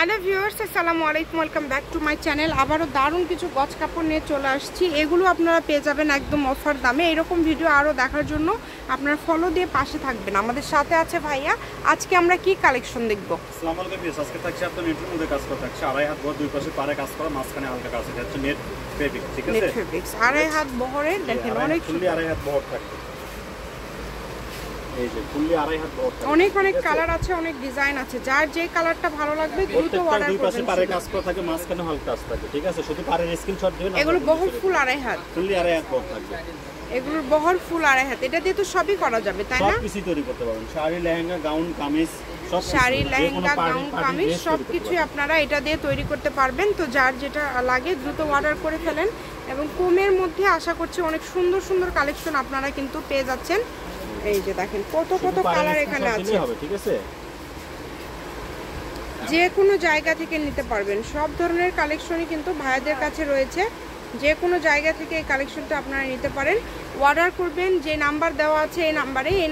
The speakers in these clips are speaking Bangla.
হ্যালো ভিউয়ার্স, আসসালামু আলাইকুম, welcome back to my channel. আবারও দারুণ কিছু গজ কাপড় নিয়ে চলে আসছি। এগুলো আপনারা পেয়ে যাবেন একদম অফার দামে। এরকম ভিডিও আরও দেখার জন্য আপনারা ফলো দিয়ে পাশে থাকবেন। আমাদের সাথে আছে ভাইয়া। আজকে আমরা কি কালেকশন দেখব? আসসালামু আলাইকুম ভিউয়ার্স, আজকে থাকছে আপনার নেটের মধ্যে কাজ করা থাকছে আড়াই হাত বহর, দুই পাশে পারে কাজ করা, মাঝখানে হালকা কাজ হচ্ছে নেট ফেব্রিক। ঠিক আছে, নেট ফেব্রিক্স আড়াই হাত বহরের। দেখেন অনেক ফুললি আড়াই হাত বহর থাকবে। এই যে ফুললি আড়াই হাত বহর থাকবে। অনেক অনেক কালার আছে, অনেক ডিজাইন আছে। যার যে কালারটা ভালো লাগবে দ্রুত অর্ডার করবেন। দুই পাশে পারে কাজ করা থাকে, মাঝখানে হালকা কাজ থাকে। ঠিক আছে, শুধু পারের স্ক্রিনশট দিবেন। এগুলো বহর ফুল আড়াই হাত, ফুললি আড়াই হাত বহর থাকবে। এগুলোর বহর ফুল আড়াই হাত। এটা দিয়ে তো সবই করা যাবে, তাই না? সব কিছু তৈরি করতে পারবেন, শাড়ি, লেহেঙ্গা, গাউন, কামিজ, সব শাড়ি, লেহেঙ্গা, গাউন, কামিজ সবকিছু আপনারা এটা দিয়ে তৈরি করতে পারবেন। তো যার যেটা লাগে দ্রুত অর্ডার করে ফেলেন। এবং কমের মধ্যে আশা করছি অনেক সুন্দর সুন্দর কালেকশন আপনারা কিন্তু পেয়ে যাচ্ছেন। এই যে দেখেন কত কত কালার এখানে আছে। ঠিক আছে, যে কোনো জায়গা থেকে নিতে পারবেন। সব ধরনের কালেকশনই কিন্তু ভাইয়াদের কাছে রয়েছে। যে কোনো জায়গা থেকে এই কালেকশনটা আপনারা নিতে পারেন। অর্ডার করবেন যে নাম্বার দেওয়া আছে এই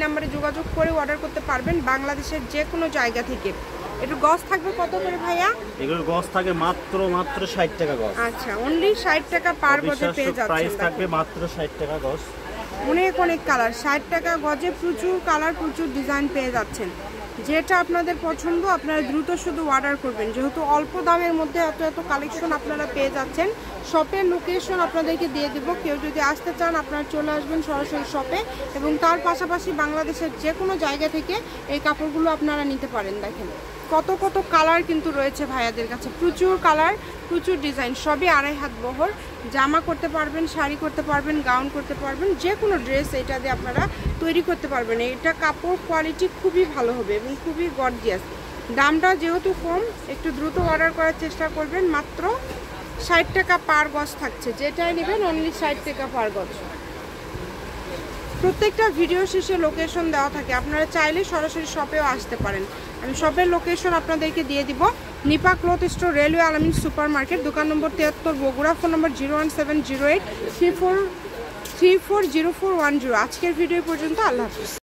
নাম্বারে যোগাযোগ করে অর্ডার করতে পারবেন বাংলাদেশের যে কোনো জায়গা থেকে। একটু গজ থাকবে কত করে ভাইয়া? এগুলোর গজ থাকে মাত্র 60 টাকা গজ। আচ্ছা, অনলি 60 টাকা পার গজে পেয়ে যাচ্ছেন। প্রাইস থাকবে মাত্র 60 টাকা গজ। অনেক অনেক কালার, 60 টাকা গজে প্রচুর কালার, প্রচুর ডিজাইন পেয়ে যাচ্ছেন। যেটা আপনাদের পছন্দ আপনারা দ্রুত শুধু অর্ডার করবেন। যেহেতু অল্প দামের মধ্যে এত এত কালেকশন আপনারা পেয়ে যাচ্ছেন। শপের লোকেশন আপনাদেরকে দিয়ে দেবো। কেউ যদি আসতে চান আপনারা চলে আসবেন সরাসরি শপে। এবং তার পাশাপাশি বাংলাদেশের যে কোনো জায়গা থেকে এই কাপড়গুলো আপনারা নিতে পারেন। দেখেন কত কত কালার কিন্তু রয়েছে ভাইয়াদের কাছে, প্রচুর কালার, প্রচুর ডিজাইন। সবই আড়াই হাত বহর। জামা করতে পারবেন, শাড়ি করতে পারবেন, গাউন করতে পারবেন, যে কোনো ড্রেস এটা দিয়ে আপনারা তৈরি করতে পারবেন। এটা কাপড় কোয়ালিটি খুবই ভালো হবে এবং খুবই গর্জিয়াস। দামটা যেহেতু কম, একটু দ্রুত অর্ডার করার চেষ্টা করবেন। মাত্র 60 টাকা পার গজ থাকছে। যেটাই নেবেন অনলি 60 টাকা পার গজ। প্রত্যেকটা ভিডিও শেষে লোকেশন দেওয়া থাকে, আপনারা চাইলে সরাসরি শপেও আসতে পারেন। আমি শপের লোকেশন আপনাদেরকে দিয়ে দিব। নিপা ক্লথ স্টোর, রেলওয়ে আলামিন সুপার মার্কেট, দোকান নম্বর 73, বগুড়া। ফোন নম্বর 01708 340410। আজকের ভিডিও পর্যন্ত। আল্লাহ হাফিজ।